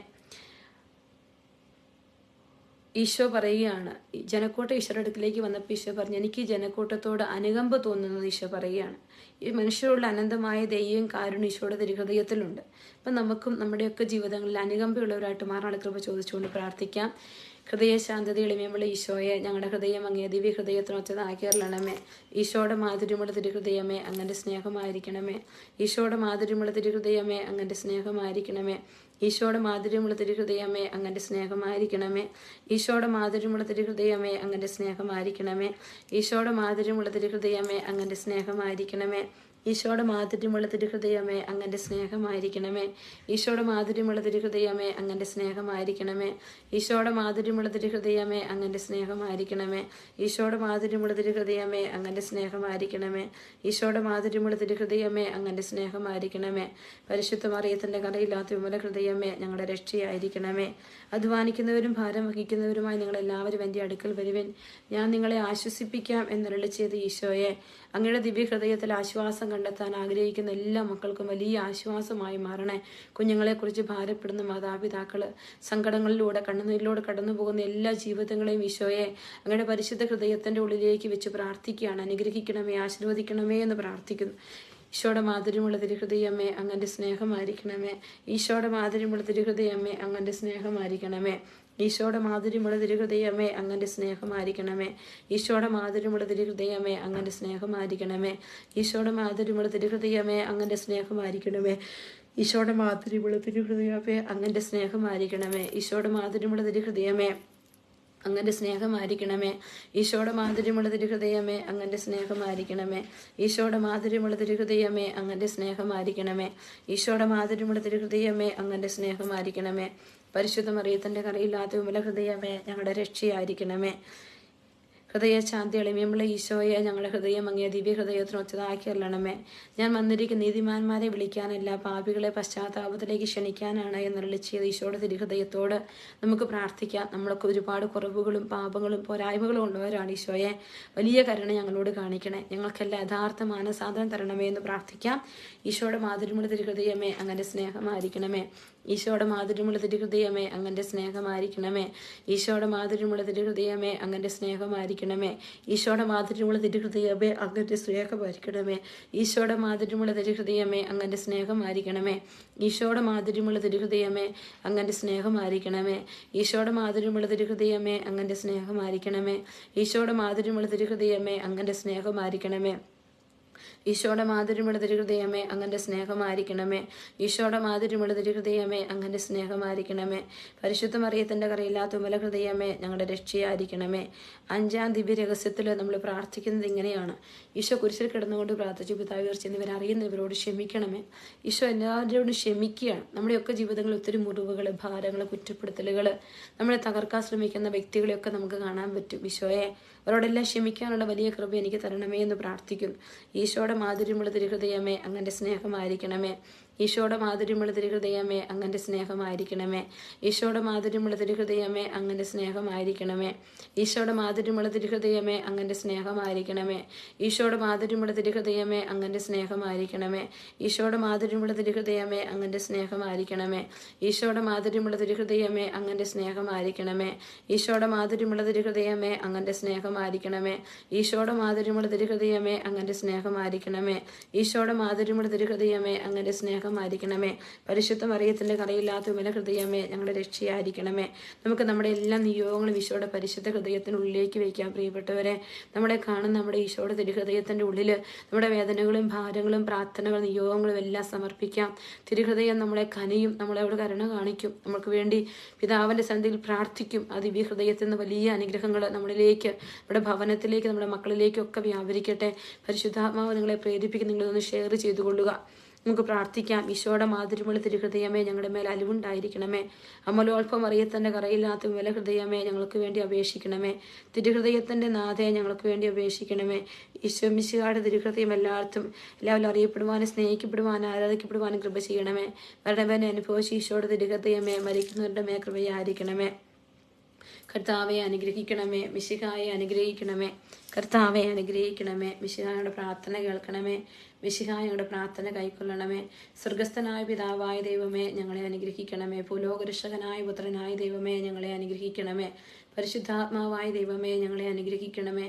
ഈശോ പറയുകയാണ്, ജനക്കൂട്ട ഈശോയുടെ അടുക്കിലേക്ക് വന്നപ്പോൾ ഈശോ പറഞ്ഞു, എനിക്ക് ജനക്കൂട്ടത്തോട് അനുകമ്പ തോന്നുന്നത് ഈശോ പറയുകയാണ്. ഈ മനുഷ്യരോടുള്ള അനന്തമായ ദൈവവും കാരുണ്യം ഈശോയുടെ തിരുഹൃദയത്തിലുണ്ട്. അപ്പം നമുക്കും നമ്മുടെയൊക്കെ ജീവിതങ്ങളിൽ അനുകമ്പയുള്ളവരായിട്ട് മാറാനുള്ള കൃപ ചോദിച്ചുകൊണ്ട് പ്രാർത്ഥിക്കാം. ഹൃദയശാന്തത എളിമയുള്ള ഈശോയെ, ഞങ്ങളുടെ ഹൃദയം അങ്ങേ ദിവ്യ ഹൃദയത്തിനൊത്തതാക്കി അരുളണമേ. ഈശോയുടെ മാധുര്യമുള്ള തിരുഹൃദയമേ, അങ്ങൻ്റെ സ്നേഹമായിരിക്കണമേ. ഈശോയുടെ മാധുര്യമുള്ള തിരുഹൃദയമേ, അങ്ങൻ്റെ സ്നേഹമായിരിക്കണമേ. ഈശോയുടെ മാധുര്യമുള്ള തിരുഹൃദയമേ, അങ്ങൻ്റെ സ്നേഹമായിരിക്കണമേ. ഈശോയുടെ മാധുര്യമുള്ള തിരുഹൃദയമേ, അങ്ങൻ്റെ സ്നേഹമായിരിക്കണമേ. ഈശോയുടെ മാധുര്യമുള്ള തിരുഹൃദയമേ, അങ്ങൻ്റെ സ്നേഹമായിരിക്കണമേ. ഈശോയുടെ മാധുര്യമുള്ള തിരുഹൃദയമേ അങ്ങൻ്റെ സ്നേഹമായിരിക്കണമേ. ഈശോയുടെ മാധുര്യമുള്ള തിരുഹൃദയമേ അങ്ങൻ്റെ സ്നേഹമായിരിക്കണമേ. ഈശോയുടെ മാധുര്യമുള്ള തിരുഹൃദയമേ അങ്ങൻ്റെ സ്നേഹമായിരിക്കണമേ. ഈശോയുടെ മാധുര്യമുള്ള തിരുഹൃദയമേ അങ്ങൻ്റെ സ്നേഹമായിരിക്കണമേ. ഈശോയുടെ മാധുര്യമുള്ള തിരുഹൃദയമേ അങ്ങൻ്റെ സ്നേഹമായിരിക്കണമേ. പരിശുദ്ധ മറിയത്തിൻ്റെ കറയില്ലാത്ത വിമല ഹൃദയമേ ഞങ്ങളുടെ രക്ഷയായിരിക്കണമേ. അധ്വാനിക്കുന്നവരും ഭാരം വഹിക്കുന്നവരുമായി നിങ്ങളെല്ലാവരും എൻ്റെ അടുക്കൽ വരുവിൻ, ഞാൻ നിങ്ങളെ ആശ്വസിപ്പിക്കാം എന്നരുളി ചെയ്ത ഈശോയെ, അങ്ങയുടെ ദിവ്യഹൃദയത്തിൽ ആശ്വാസം കണ്ടെത്താൻ ആഗ്രഹിക്കുന്ന എല്ലാ മക്കൾക്കും വലിയ ആശ്വാസമായി മാറണേ. കുഞ്ഞുങ്ങളെക്കുറിച്ച് ഭാരപ്പെടുന്ന മാതാപിതാക്കൾ, സങ്കടങ്ങളിലൂടെ കണ്ണുനീരിലൂടെ കടന്നു പോകുന്ന എല്ലാ ജീവിതങ്ങളെയും ഈശോയെ അങ്ങയുടെ പരിശുദ്ധ ഹൃദയത്തിൻ്റെ ഉള്ളിലേക്ക് വെച്ച് പ്രാർത്ഥിക്കുകയാണ്. അനുഗ്രഹിക്കണമേ, ആശീർവദിക്കണമേ എന്ന് പ്രാർത്ഥിക്കുന്നു. ഈശോയുടെ മാധുര്യമുള്ള തിരുഹൃദയമേ അങ്ങൻ്റെ സ്നേഹമായിരിക്കണമേ. ഈശോയുടെ മാധുര്യമുള്ള തിരുഹൃദയമേ അങ്ങൻ്റെ സ്നേഹമായിരിക്കണമേ. ഈശോയുടെ മാധുര്യമുള്ള തിരുഹൃദയമേ അങ്ങൻ്റെ സ്നേഹമായിരിക്കണമേ. ഈശോയുടെ മാധുര്യമുള്ള തിരുഹൃദയമേ അങ്ങൻ്റെ സ്നേഹമായിരിക്കണമേ. ഈശോയുടെ മാധുര്യമുള്ള തിരുഹൃദയമേ അങ്ങൻ്റെ സ്നേഹമായിരിക്കണമേ. ഈശോയുടെ മാധുര്യമുള്ള തിരുഹൃദയമേ അങ്ങൻ്റെ സ്നേഹമായിരിക്കണമേ. ഈശോയുടെ മാധുര്യമുള്ള തിരുഹൃദയമേ അങ്ങൻ്റെ സ്നേഹമായിരിക്കണമേ. ഈശോയുടെ മാധുര്യമുള്ള തിരുഹൃദയമേ അങ്ങൻ്റെ സ്നേഹമായിരിക്കണമേ. ഈശോയുടെ മാധുര്യമുള്ള തിരുഹൃദയമേ അങ്ങൻ്റെ സ്നേഹമായിരിക്കണമേ. ഈശോയുടെ മാധുര്യമുള്ള തിരുഹൃദയമേ അങ്ങൻ്റെ സ്നേഹമായിരിക്കണമേ. പരിശുദ്ധ മറിയത്തിൻ്റെ കറയില്ലാത്ത വിമല ഹൃദയമേ ഞങ്ങളുടെ രക്ഷയായിരിക്കണമേ. ഹൃദയശാന്തി എളിമയുള്ള ഈശോയെ ഞങ്ങളുടെ ഹൃദയം അങ്ങേ ദിവ്യ ഹൃദയത്തിന് ഒച്ചതാക്കി അല്ലണമേ. ഞാൻ വന്നിരിക്കുന്ന നീതിമാന്മാരെ വിളിക്കാനല്ല, പാപികളെ പശ്ചാത്താപത്തിലേക്ക് ക്ഷണിക്കാനാണ് എന്നരുളി ചെയ്ത ഈശോയുടെ തിരുഹൃദയത്തോട് നമുക്ക് പ്രാർത്ഥിക്കാം. നമ്മളൊക്കെ ഒരുപാട് കുറവുകളും പാപങ്ങളും പോരായ്മകളും ഉള്ളവരാണ്. ഈശോയെ വലിയ കരുണ ഞങ്ങളോട് കാണിക്കണേ. ഞങ്ങൾക്കെല്ലാം യഥാർത്ഥ മാനസാന്തരം തരണമേ എന്ന് പ്രാർത്ഥിക്കാം. ഈശോയുടെ മാധുര്യമുള്ള തിരുഹൃദയമേ അങ്ങൻ്റെ സ്നേഹമായിരിക്കണമേ. ഈശോയുടെ മാധുര്യമുള്ള തിരുഹൃദയമേ അങ്ങൻ്റെ സ്നേഹമായിരിക്കണമേ. ഈശോയുടെ മാധുര്യമുള്ള തിരുഹൃദയമേ അങ്ങൻ്റെ സ്നേഹമായിരിക്കണമേ. ഈശോയുടെ മാധുര്യമുള്ള തിരുഹൃദയമേ അങ്ങൻ്റെ സ്നേഹമായിരിക്കണമേ. ഈശോയുടെ മാധുര്യമുള്ള തിരുഹൃദയമേ അങ്ങൻ്റെ സ്നേഹമായിരിക്കണമേ. ഈശോയുടെ മാധുര്യമുള്ള തിരുഹൃദയമേ അങ്ങൻ്റെ സ്നേഹമായിരിക്കണമേ. ഈശോയുടെ മാധുര്യമുള്ള തിരുഹൃദയമേ അങ്ങൻ്റെ സ്നേഹമായിരിക്കണമേ. ഈശോയുടെ മാധുര്യമുള്ള തിരുഹൃദയമേ അങ്ങൻ്റെ സ്നേഹമായിരിക്കണമേ. ഈശോയുടെ മാധുര്യമുള്ള തിരുഹൃദയമേ അങ്ങൻ്റെ സ്നേഹമായിരിക്കണമേ. ഈശോയുടെ മാധുര്യമുള്ള തിരുഹൃദയമേ അങ്ങൻ്റെ സ്നേഹമായിരിക്കണമേ. പരിശുദ്ധ മറിയത്തിൻ്റെ കറയില്ലാത്ത വിമല ഹൃദയമേ ഞങ്ങളുടെ രക്ഷയായിരിക്കണമേ. 5-ാം ദിവ്യ രഹസ്യത്തിൽ നമ്മൾ പ്രാർത്ഥിക്കുന്നത് ഇങ്ങനെയാണ്. ഈശോ കുരിശിൽ കിടന്നുകൊണ്ട് പ്രാർത്ഥിച്ചു, പിതാവേ എന്നിവർ അറിയുന്നവരോട് ക്ഷമിക്കണമേ. ഈശോ എല്ലാവരോടും ക്ഷമിക്കുകയാണ്. നമ്മുടെയൊക്കെ ജീവിതങ്ങളിൽ ഒത്തിരി മുറിവുകൾ, ഭാരങ്ങൾ, കുറ്റപ്പെടുത്തലുകൾ, നമ്മളെ തകർക്കാൻ ശ്രമിക്കുന്ന വ്യക്തികളെയൊക്കെ നമുക്ക് കാണാൻ പറ്റും. ഈശോയെ അവരോടെല്ലാം ക്ഷമിക്കാനുള്ള വലിയ കൃപ എനിക്ക് തരണമേ എന്ന് പ്രാർത്ഥിക്കുന്നു. ഈശോയുടെ മാധുര്യമുള്ള തിരുഹൃദയമേ അങ്ങൻ്റെ സ്നേഹമായിരിക്കണമേ. ഈശോയുടെ മാധുര്യമുള്ള തിരുഹൃദയമേ അങ്ങൻ്റെ സ്നേഹമായിരിക്കണമേ. ഈശോയുടെ മാധുര്യമുള്ള തിരുഹൃദയമേ അങ്ങൻ്റെ സ്നേഹമായിരിക്കണമേ. ഈശോയുടെ മാധുര്യമുള്ള തിരുഹൃദയമേ അങ്ങൻ്റെ സ്നേഹമായിരിക്കണമേ. ഈശോയുടെ മാധുര്യമുള്ള തിരുഹൃദയമേ അങ്ങൻ്റെ സ്നേഹമായിരിക്കണമേ. ഈശോയുടെ മാധുര്യമുള്ള തിരുഹൃദയമേ അങ്ങൻ്റെ സ്നേഹമായിരിക്കണമേ. ഈശോയുടെ മാധുര്യമുള്ള തിരുഹൃദയമേ അങ്ങൻ്റെ സ്നേഹമായിരിക്കണമേ. ഈശോയുടെ മാധുര്യമുള്ള തിരുഹൃദയമേ അങ്ങൻ്റെ സ്നേഹമായിരിക്കണമേ. ഈശോയുടെ മാധുര്യമുള്ള തിരുഹൃദയമേ അങ്ങൻ്റെ സ്നേഹമായിരിക്കണമേ. ഈശോയുടെ മാധുര്യമുള്ള തിരുഹൃദയമേ അങ്ങൻ്റെ സ്നേഹമായിരിക്കണമേ. പരിശുദ്ധ മറിയത്തിൻ്റെ കറയില്ലാത്ത വിമല ഹൃദയമേ ഞങ്ങളുടെ രക്ഷയായിരിക്കണമേ. നമുക്ക് നമ്മുടെ എല്ലാ നിയോഗങ്ങളും ഈശോയുടെ പരിശുദ്ധ ഹൃദയത്തിനുള്ളിലേക്ക് വയ്ക്കാം. പ്രിയപ്പെട്ടവരെ, നമ്മളെ കാണുന്ന നമ്മുടെ ഈശോയുടെ തിരുഹൃദയത്തിൻ്റെ ഉള്ളിൽ നമ്മുടെ വേദനകളും ഭാരങ്ങളും പ്രാർത്ഥനകളും നിയോഗങ്ങളും എല്ലാം സമർപ്പിക്കാം. തിരുഹൃദയം നമ്മളെ കനിയും, നമ്മളോട് കരുണ കാണിക്കും, നമുക്ക് വേണ്ടി പിതാവിൻ്റെ സന്നിധിയിൽ പ്രാർത്ഥിക്കും. ആ ദിവ്യ ഹൃദയത്തിൽ നിന്ന് വലിയ അനുഗ്രഹങ്ങൾ നമ്മളിലേക്ക്, നമ്മുടെ ഭവനത്തിലേക്ക്, നമ്മുടെ മക്കളിലേക്കൊക്കെ വ്യാപരിക്കട്ടെ. പരിശുദ്ധാത്മാവ് നിങ്ങളെ പ്രേരിപ്പിക്കും. നിങ്ങളൊന്ന് ഷെയർ ചെയ്തു കൊള്ളുക. നമുക്ക് പ്രാർത്ഥിക്കാം. ഈശോയുടെ മാധുര്യമുള്ള തിരുഹൃദയമേ ഞങ്ങളുടെ മേൽ അലിവുണ്ടായിരിക്കണമേ. അമലോത്ഭവ മറിയത്തിൻ്റെ കറയില്ലാത്ത വിമല ഹൃദയമേ ഞങ്ങൾക്ക് വേണ്ടി അപേക്ഷിക്കണമേ. തിരുഹൃദയത്തിൻ്റെ നാഥയെ ഞങ്ങൾക്ക് വേണ്ടി അപേക്ഷിക്കണമേ. ഈശോ മിശിഹായുടെ തിരുഹൃദയം എല്ലാവരും അറിയപ്പെടുവാനും സ്നേഹിക്കപ്പെടുവാനും ആരാധിക്കപ്പെടുവാനും കൃപ ചെയ്യണമേ. മരണവേദന അനുഭവിച്ച് ഈശോയുടെ തിരുഹൃദയമേ മരിക്കുന്നവരുടെ മേ കൃപയായിരിക്കണമേ. കർത്താവെ അനുഗ്രഹിക്കണമേ. മിശിഹായെ അനുഗ്രഹിക്കണമേ. കർത്താവെ അനുഗ്രഹിക്കണമേ. മിശിഹായുടെ പ്രാർത്ഥന കേൾക്കണമേ. മിശിഹായുടെ പ്രാർത്ഥന കൈക്കൊള്ളണമേ. സ്വർഗസ്ഥനായ പിതാവായ ദൈവമേ ഞങ്ങളെ അനുഗ്രഹിക്കണമേ. ഭൂലോകരക്ഷകനായ പുത്രനായ ദൈവമേ ഞങ്ങളെ അനുഗ്രഹിക്കണമേ. പരിശുദ്ധാത്മാവായ ദൈവമേ ഞങ്ങളെ അനുഗ്രഹിക്കണമേ.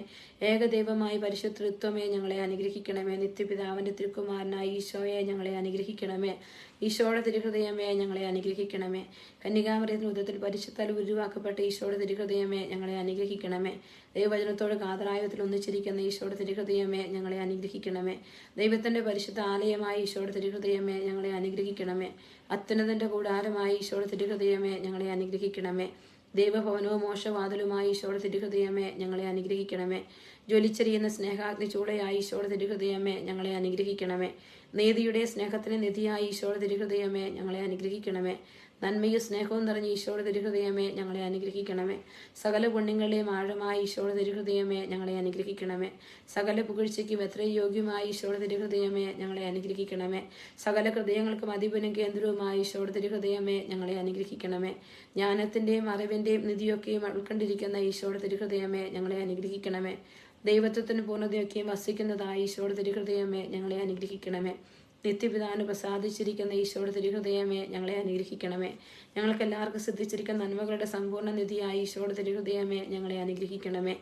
ഏകദൈവമായ പരിശുദ്ധത്വമേ ഞങ്ങളെ അനുഗ്രഹിക്കണമേ. നിത്യപിതാവിൻ്റെ തിരുക്കുമാരനായ ഈശോയെ ഞങ്ങളെ അനുഗ്രഹിക്കണമേ. ഈശോയുടെ തിരുഹൃദയമേ ഞങ്ങളെ അനുഗ്രഹിക്കണമേ. കന്യകാമറിയത്തിന് ഉദരത്തിൽ പരിശുദ്ധാൽ ഉരുവാക്കപ്പെട്ട ഈശോയുടെ തിരുഹൃദയമേ ഞങ്ങളെ അനുഗ്രഹിക്കണമേ. ദൈവവചനത്തോട് കാതറായത്തിൽ ഒന്നിച്ചിരിക്കുന്ന ഈശോയുടെ തിരുഹൃദയമേ ഞങ്ങളെ അനുഗ്രഹിക്കണമേ. ദൈവത്തിൻ്റെ പരിശുദ്ധ ആലയമായ ഈശോയുടെ തിരുഹൃദയമേ ഞങ്ങളെ അനുഗ്രഹിക്കണമേ. അത്യുന്നതൻ്റെ കൂടാരമായ ഈശോയുടെ തിരുഹൃദയമേ ഞങ്ങളെ അനുഗ്രഹിക്കണമേ. ദൈവഭവനവും മോശവാതിലുമായി ഈശോയുടെ തിരുഹൃദയമേ ഞങ്ങളെ അനുഗ്രഹിക്കണമേ. ജ്വലിച്ചെറിയുന്ന സ്നേഹാഗ്നി ചൂളയായി ഈശോയുടെ തിരുഹൃദയമേ ഞങ്ങളെ അനുഗ്രഹിക്കണമേ. നീതിയുടെ സ്നേഹത്തിന് നിധിയായി ഈശോയുടെ തിരുഹൃദയമേ ഞങ്ങളെ അനുഗ്രഹിക്കണമേ. നന്മയും സ്നേഹവും നിറഞ്ഞ ഈശോയുടെ തിരുഹൃദയമേ ഞങ്ങളെ അനുഗ്രഹിക്കണമേ. സകല പുണ്യങ്ങളുടെയും ആഴമായ ഈശോയുടെ തിരുഹൃദയമേ ഞങ്ങളെ അനുഗ്രഹിക്കണമേ. സകല പുകഴ്ചയ്ക്കും എത്രയും യോഗ്യമായ ഈശോയുടെ തിരുഹൃദയമേ ഞങ്ങളെ അനുഗ്രഹിക്കണമേ. സകല ഹൃദയങ്ങൾക്കും അധിപനും കേന്ദ്രവുമായ ഈശോയുടെ തിരുഹൃദയമേ ഞങ്ങളെ അനുഗ്രഹിക്കണമേ. ജ്ഞാനത്തിന്റെയും അറിവിന്റെയും നിധിയൊക്കെയും ഉൾക്കൊണ്ടിരിക്കുന്ന ഈശോയുടെ തിരുഹൃദയമേ ഞങ്ങളെ അനുഗ്രഹിക്കണമേ. ദൈവത്വത്തിന് പൂർണ്ണതയൊക്കെയും വസിക്കുന്നതായ ഈശോയുടെ തിരുഹൃദയമേ ഞങ്ങളെ അനുഗ്രഹിക്കണമേ. നിത്യപിതാവിന് പ്രസാദിച്ചിരിക്കുന്ന ഈശോയുടെ തിരുഹൃദയമേ ഞങ്ങളെ അനുഗ്രഹിക്കണമേ. ഞങ്ങൾക്ക് എല്ലാവർക്കും സിദ്ധിച്ചിരിക്കുന്ന നന്മകളുടെ സമ്പൂർണ്ണ നിധിയായ ഈശോയുടെ തിരുഹൃദയമേ ഞങ്ങളെ അനുഗ്രഹിക്കണമേ.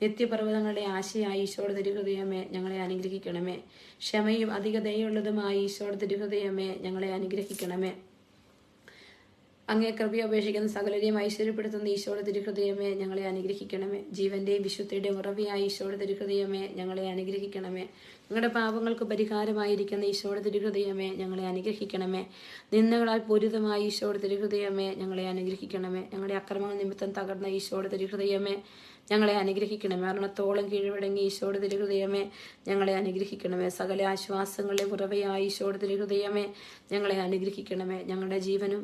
നിത്യപർവ്വതങ്ങളുടെ ആശയായ ഈശോയുടെ തിരുഹൃദയമേ ഞങ്ങളെ അനുഗ്രഹിക്കണമേ. ക്ഷമയും അധിക ദയുള്ളതുമായ ഈശോയുടെ തിരുഹൃദയമേ ഞങ്ങളെ അനുഗ്രഹിക്കണമേ. അങ്ങേ കൃപയെ അപേക്ഷിക്കുന്ന സകലരെയും ഐശ്വര്യപ്പെടുത്തുന്ന ഈശോയുടെ തിരുഹൃദയമേ ഞങ്ങളെ അനുഗ്രഹിക്കണമേ. ജീവന്റെയും വിശുദ്ധിയുടെയും ഉറവിയായ ഈശോയുടെ തിരുഹൃദയമേ ഞങ്ങളെ അനുഗ്രഹിക്കണമേ. ഞങ്ങളുടെ പാപങ്ങൾക്ക് പരിഹാരമായിരിക്കുന്ന ഈശോയുടെ തിരുഹൃദയമേ ഞങ്ങളെ അനുഗ്രഹിക്കണമേ. നിന്ദകളാൽ പൂരിതമായ ഈശോയുടെ തിരുഹൃദയമേ ഞങ്ങളെ അനുഗ്രഹിക്കണമേ. ഞങ്ങളുടെ അക്രമങ്ങൾ നിമിത്തം തകർന്ന ഈശോയുടെ തിരുഹൃദയമേ ഞങ്ങളെ അനുഗ്രഹിക്കണമേ. മരണത്തോളം കീഴ്വഴങ്ങി ഈശോയുടെ തിരുഹൃദയമേ ഞങ്ങളെ അനുഗ്രഹിക്കണമേ. സകല ആശ്വാസങ്ങളുടെ ഉറവയായ ഈശോയുടെ തിരുഹൃദയമേ ഞങ്ങളെ അനുഗ്രഹിക്കണമേ. ഞങ്ങളുടെ ജീവനും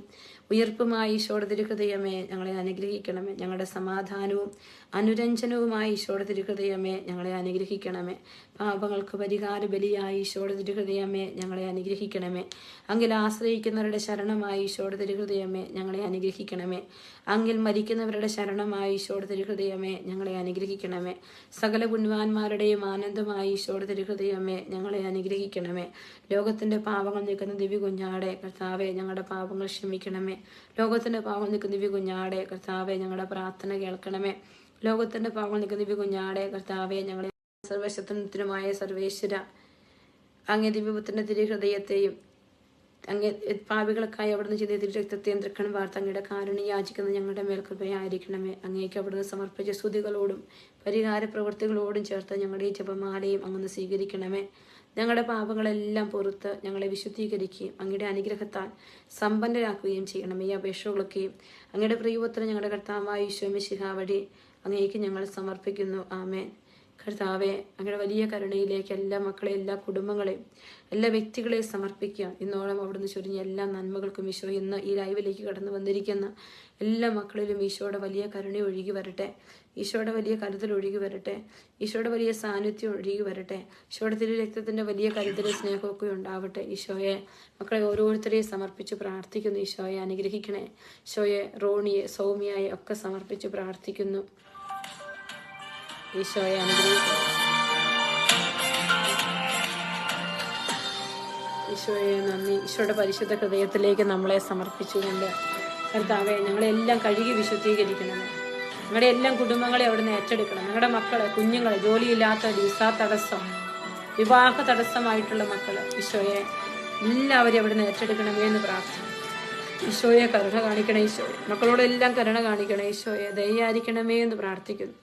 ഉയർപ്പുമായ ഈശോയുടെ തിരുഹൃദയമേ ഞങ്ങളെ അനുഗ്രഹിക്കണമേ. ഞങ്ങളുടെ സമാധാനവും അനുരഞ്ജനവുമായ ഈശോയുടെ തിരുഹൃദയമേ ഞങ്ങളെ അനുഗ്രഹിക്കണമേ. പാപങ്ങൾക്ക് പരിഹാര ബലിയായ ഈശോയുടെ തിരുഹൃദയമേ ഞങ്ങളെ അനുഗ്രഹിക്കണമേ. അങ്ങിൽ ആശ്രയിക്കുന്നവരുടെ ശരണമായ ഈശോയുടെ തിരുഹൃദയമേ ഞങ്ങളെ അനുഗ്രഹിക്കണമേ. അങ്ങിൽ മരിക്കുന്നവരുടെ ശരണമായ ഈശോയുടെ തിരുഹൃദയമേ ഞങ്ങളെ അനുഗ്രഹിക്കണമേ. സകല പുണ്യവാന്മാരുടെയും ആനന്ദമായ ഈശോയുടെ തിരുഹൃദയമേ ഞങ്ങളെ അനുഗ്രഹിക്കണമേ. ലോകത്തിന്റെ പാപങ്ങൾ നീക്കുന്ന ദിവ്യ കുഞ്ഞാടെ കർത്താവെ ഞങ്ങളുടെ പാപങ്ങൾ ക്ഷമിക്കണമേ. ലോകത്തിന്റെ പാപങ്ങൾ നീക്കുന്ന ദിവ്യ കുഞ്ഞാടെ കർത്താവെ ഞങ്ങളുടെ പ്രാർത്ഥന കേൾക്കണമേ. ലോകത്തിന്റെ പാപങ്ങൾ നീക്കുന്ന ദിവ്യ കുഞ്ഞാടെ കർത്താവെ ഞങ്ങളെ സർവശക്തനുമായ സർവേശ്വര അങ്ങേ ദിവ്യപുത്രന്റെ തിരുഹൃദയത്തെയും അങ്ങേ പാപികൾക്കായി അവിടുന്ന് ചെയ്ത തിരുരക്തത്തെയും തൃക്കൺ വാർത്ത അങ്ങയുടെ കാരുണ്യം യാചിക്കുന്ന ഞങ്ങളുടെ മേൽ കൃപയായിരിക്കണമേ. അങ്ങേക്ക് അവിടുന്ന് സമർപ്പിച്ച സ്തുതികളോടും പരിഹാര പ്രവൃത്തികളോടും ചേർത്ത് ഞങ്ങളുടെ ഈ ജപമാലയും അങ്ങ് സ്വീകരിക്കണമേ. ഞങ്ങളുടെ പാപങ്ങളെല്ലാം പുറത്ത് ഞങ്ങളെ വിശുദ്ധീകരിക്കുകയും അങ്ങയുടെ അനുഗ്രഹത്താൽ സമ്പന്നരാക്കുകയും ചെയ്യണം. ഈ അപേക്ഷകളൊക്കെയും അങ്ങയുടെ പ്രിയപുത്രൻ ഞങ്ങളുടെ കർത്താവായ ഈശോ മിശിഹാ വഴി അങ്ങേക്ക് ഞങ്ങൾ സമർപ്പിക്കുന്നു. ആമേൻ. കർത്താവെ അങ്ങയുടെ വലിയ കരുണയിലേക്ക് എല്ലാ മക്കളെ, എല്ലാ കുടുംബങ്ങളെയും, എല്ലാ വ്യക്തികളെയും സമർപ്പിക്കുക. ഇന്നോളം അവിടുന്ന് ചൊരിഞ്ഞ എല്ലാ നന്മകൾക്കും ഈശോ ഇന്ന് ഈ ലൈവിലേക്ക് കടന്നു വന്നിരിക്കുന്ന എല്ലാ മക്കളിലും ഈശോയുടെ വലിയ കരുണ ഒഴുകി വരട്ടെ. ഈശോയുടെ വലിയ കരുതൽ ഒഴുകി വരട്ടെ. ഈശോയുടെ വലിയ സാന്നിധ്യം ഒഴുകി വരട്ടെ. ഈശോയുടെ തിരു രക്തത്തിന്റെ വലിയ കരുതലും സ്നേഹമൊക്കെ ഉണ്ടാവട്ടെ. ഈശോയെ മക്കളെ ഓരോരുത്തരെയും സമർപ്പിച്ച് പ്രാർത്ഥിക്കുന്നു. ഈശോയെ അനുഗ്രഹിക്കണേ. ഈശോയെ റോണിയെ, സൗമ്യയെ ഒക്കെ സമർപ്പിച്ച് പ്രാർത്ഥിക്കുന്നു. ഈശോയെ അനുഗ്രഹിക്കണേ. ഈശോയെ നന്ദി. ഈശോയുടെ പരിശുദ്ധ ഹൃദയത്തിലേക്ക് നമ്മളെ സമർപ്പിച്ചുകൊണ്ട് കർത്താവെ ഞങ്ങളെല്ലാം കഴുകി വിശുദ്ധീകരിക്കണമേ. ഞങ്ങളുടെ എല്ലാം കുടുംബങ്ങളെ അവിടുന്ന് ഏറ്റെടുക്കണം. ഞങ്ങളുടെ മക്കളെ, കുഞ്ഞുങ്ങളെ, ജോലിയില്ലാത്ത വിസാ തടസ്സം, വിവാഹ തടസ്സമായിട്ടുള്ള മക്കള് ഈശോയെ എല്ലാവരെയും അവിടുന്ന് ഏറ്റെടുക്കണമേ എന്ന് പ്രാർത്ഥിക്കും. ഈശോയെ കരുണ കാണിക്കണേ. ഈശോയെ മക്കളോടെല്ലാം കരുണ കാണിക്കണേ. ഈശോയെ ദയായിരിക്കണമേ എന്ന് പ്രാർത്ഥിക്കുന്നു.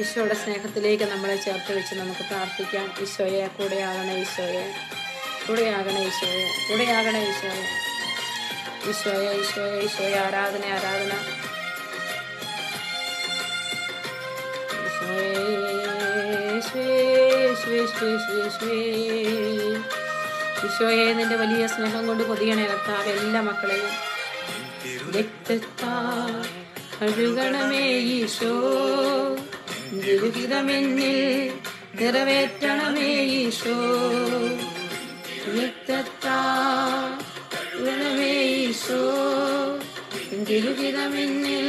ഈശോയുടെ സ്നേഹത്തിലേക്ക് നമ്മളെ ചേർത്ത് വെച്ച് നമുക്ക് പ്രാർത്ഥിക്കാം. ഈശോയെ കൂടെയാകണേ. ഈശോയെ കൂടെയാകണേ. ഈശോയെ കൂടെയാകണേ. ഈശോയെ ഈശോയെ ഈശോയെ ഈശോയെ ആരാധന ആരാധന. ഈശോയെ നിന്റെ വലിയ സ്നേഹം കൊണ്ട് പൊതിയണേ കർത്താവ് എല്ലാ മക്കളെയും. രക്തത്താൽ കഴുകണമേ ഈശോ, ദുരിതമെന്നിൽ നിറവേറ്റണമേ ഈശോ. രക്തത്താൽ കഴുകണമേ ഈശോ, ദുരിതമെന്നിൽ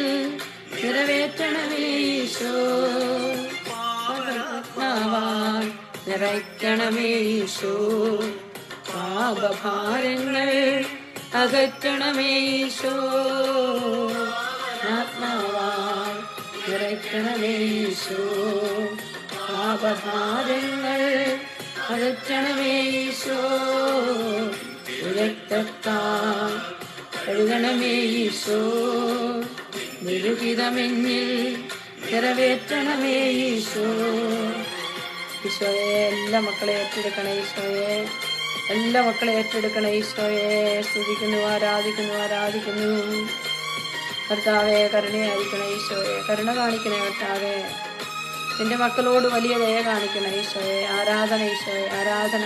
നിറവേറ്റണമേ ഈശോ. നിറയ്ക്കണമേ ഈശോ, പാപഭാരങ്ങൾ അകറ്റണമേ ഈശോ. ആത്മാവാൽ നിറയ്ക്കണമേ ഈശോ, പാപഭാരങ്ങൾ അകറ്റണമേ ഈശോ. രക്തത്താൽ കഴുകണമേ ഈശോ, നിരുഹിതമെന്നിൽ നിറവേറ്റണമേ ഈശോ. ഈശോയെ എല്ലാ മക്കളെ ഏറ്റെടുക്കണേ. ഈശോയെ എല്ലാ മക്കളെ ഏറ്റെടുക്കണേ ഈശോയെ. സ്തുതിക്കുന്നു, ആരാധിക്കുന്നു. കർത്താവെ കരുണയായിരിക്കണേ ഈശോയെ. കരുണ കാണിക്കണേ കർത്താവെ. നിന്റെ മക്കളോട് വലിയ ദയ കാണിക്കണേ ഈശോയെ. ആരാധന ഈശോയെ, ആരാധന.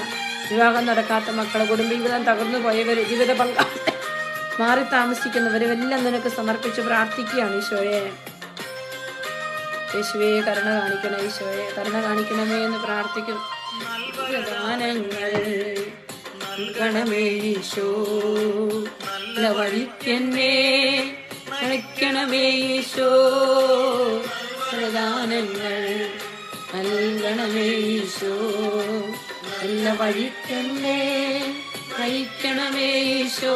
വിവാഹം നടക്കാത്ത മക്കളെ, കുടുംബജീവിതം തകർന്നു പോയവർ, ജീവിത പങ്കാളി മാറി താമസിക്കുന്നവരെല്ലാം നിനക്ക് സമർപ്പിച്ച് പ്രാർത്ഥിക്കുകയാണ് ഈശോയെ. യേശുവേ കരുണ കാണിക്കണേ ഈശോയെ. കരുണ കാണിക്കണമേ എന്ന് പ്രാർത്ഥിക്കും. ഗണമേ ഈശോ വഴിക്കണമേ ഈശോ. പ്രധാനങ്ങൾ നൽകണമേ ഈശോ. എല്ലാ വഴിക്കണമേ നയിക്കണമേ ഈശോ.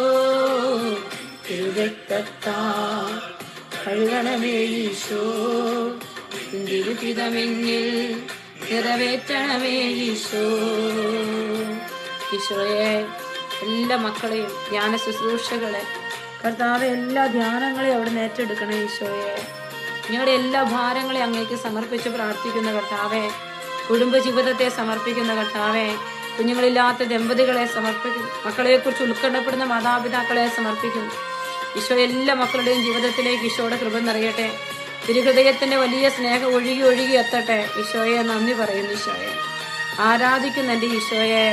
തിരുരക്തത്താ കഴുകണമേ ഈശോ. തിരുഹിതമെന്നിൽ നിറവേറ്റണമേ ഈശോ. ഈശോയെ എല്ലാ മക്കളെയും ധ്യാന ശുശ്രൂഷകളെ കർത്താവെ എല്ലാ ധ്യാനങ്ങളെയും അവിടെ ഏറ്റെടുക്കണേ ഈശോയെ. ഞങ്ങളുടെ എല്ലാ ഭാരങ്ങളെയും അങ്ങേക്ക് സമർപ്പിച്ച് പ്രാർത്ഥിക്കുന്ന കർത്താവെ. കുടുംബജീവിതത്തെ സമർപ്പിക്കുന്ന കർത്താവെ. കുഞ്ഞുങ്ങളില്ലാത്ത ദമ്പതികളെ സമർപ്പിക്കുന്നു. മക്കളെക്കുറിച്ച് ഉത്കണ്ഠപ്പെടുന്ന മാതാപിതാക്കളെ സമർപ്പിക്കുന്നു ഈശോ. എല്ലാ മക്കളുടെയും ജീവിതത്തിലേക്ക് ഈശോയുടെ കൃപ നിറയട്ടെ. തിരുഹൃദയത്തിന്റെ വലിയ സ്നേഹം ഒഴുകി എത്തട്ടെ ഈശോയെ. നന്ദി പറയുന്നു ഈശോയെ. ആരാധിക്കുന്നു എൻ്റെ ഈശോയെ.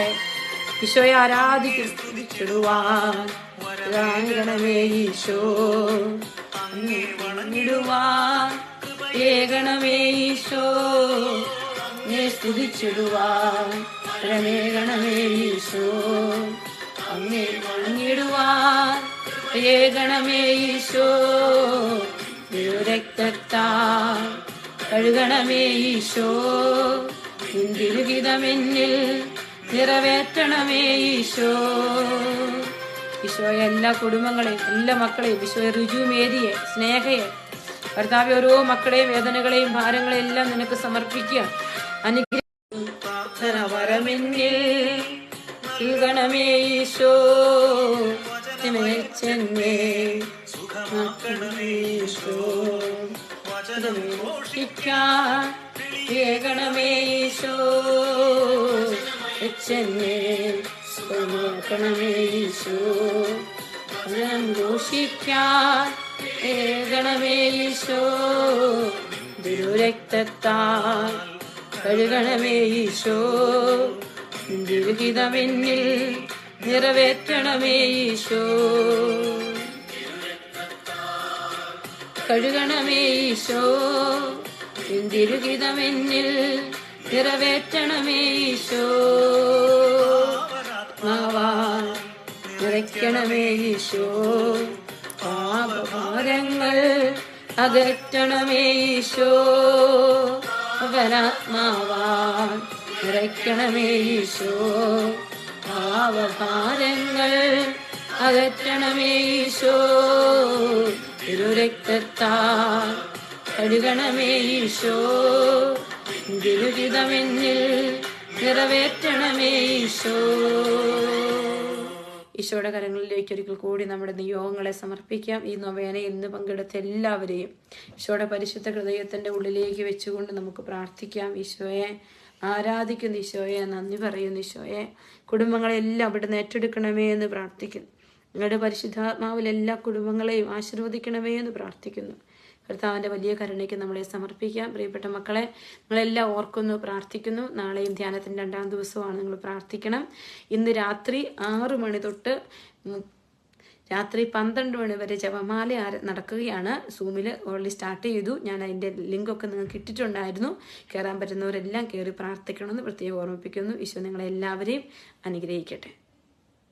ഈശോയെ ആരാധിക്കുന്നു. ഈശോ ഏകണമേ ഈശോ. സ്തുതിച്ചിടുവാൻ രമേഗണമേ ഈശോ. അങ്ങേ വണങ്ങിടുവാൻ ഏകണമേ ഈശോ. രക്തത്താൽ കഴുകണമേ ഈശോ. തിരുഹിതമെന്നിൽ നിറവേറ്റണമേ ഈശോ. ഈശോയെ എല്ലാ കുടുംബങ്ങളെയും എല്ലാ മക്കളെയും ഈശോയെ, രുചിമേരിയെ, സ്നേഹയെ കർത്താവെ, ഓരോ മക്കളെയും വേദനകളെയും ഭാരങ്ങളെയും എല്ലാം നിനക്ക് സമർപ്പിക്കുക. അനുഗ്രഹമെന്നിൽ നൽകണമേ ഈശോ. ഏകണമേ ഈശോ. ണമേ ഈശോ. ഘോഷിക്കാൻ ഏകണമേ ഈശോ. ദുരക്തത്താൽ കഴുകണമേ ഈശോ. ദുരിതമെന്നിൽ നിറവേറ്റണമേ ഈശോ. കഴുകണമേ ഈശോ. ദുരിതമെന്നിൽ നിറവേറ്റണമേ ഈശോ. നിറയ്ക്കണമേ ഈശോ. പാപഭാരങ്ങൾ അകറ്റണമേ ഈശോ. അവനാത്മാവാൻ നിറയ്ക്കണമേ ഈശോ. പാപഭാരങ്ങൾ അകറ്റണമേ ഈശോ. തിരുരക്തത്താൽ കഴുകണമേ ഈശോ. ദുരിതമെന്നിൽ നിറവേറ്റണമേ ഈശോ. ഈശോയുടെ കരങ്ങളിലേക്ക് ഒരിക്കൽ കൂടി നമ്മുടെ നിയോഗങ്ങളെ സമർപ്പിക്കാം. ഈ നൊവേനയിൽ ഇന്ന് പങ്കെടുത്ത എല്ലാവരെയും ഈശോയുടെ പരിശുദ്ധ ഹൃദയത്തിൻ്റെ ഉള്ളിലേക്ക് വെച്ചുകൊണ്ട് നമുക്ക് പ്രാർത്ഥിക്കാം. ഈശോയെ ആരാധിക്കുന്നു ഈശോയെ. നന്ദി പറയുന്നു ഈശോയെ. കുടുംബങ്ങളെല്ലാം അവിടുന്ന് ഏറ്റെടുക്കണമേ എന്ന് പ്രാർത്ഥിക്കുന്നു. നിങ്ങളുടെ പരിശുദ്ധാത്മാവിൽ എല്ലാ കുടുംബങ്ങളെയും ആശീർവദിക്കണമേ എന്ന് പ്രാർത്ഥിക്കുന്നു. കർത്താവിൻ്റെ വലിയ കരുണയ്ക്ക് നമ്മളെ സമർപ്പിക്കാം. പ്രിയപ്പെട്ട മക്കളെ, നിങ്ങളെല്ലാം ഓർക്കുന്നു, പ്രാർത്ഥിക്കുന്നു. നാളെയും ധ്യാനത്തിൻ്റെ 2-ാം ദിവസമാണ്. നിങ്ങൾ പ്രാർത്ഥിക്കണം. ഇന്ന് രാത്രി 6 മണി തൊട്ട് രാത്രി 12 മണി വരെ ജപമാല നടക്കുകയാണ്. സൂമിൽ ഓൾറെഡി സ്റ്റാർട്ട് ചെയ്തു. ഞാൻ അതിൻ്റെ ലിങ്കൊക്കെ നിങ്ങൾക്ക് ഇട്ടിട്ടുണ്ടായിരുന്നു. കയറാൻ പറ്റുന്നവരെല്ലാം കയറി പ്രാർത്ഥിക്കണമെന്ന് പ്രത്യേകം ഓർമ്മിപ്പിക്കുന്നു. ഈശോ നിങ്ങളെല്ലാവരെയും അനുഗ്രഹിക്കട്ടെ.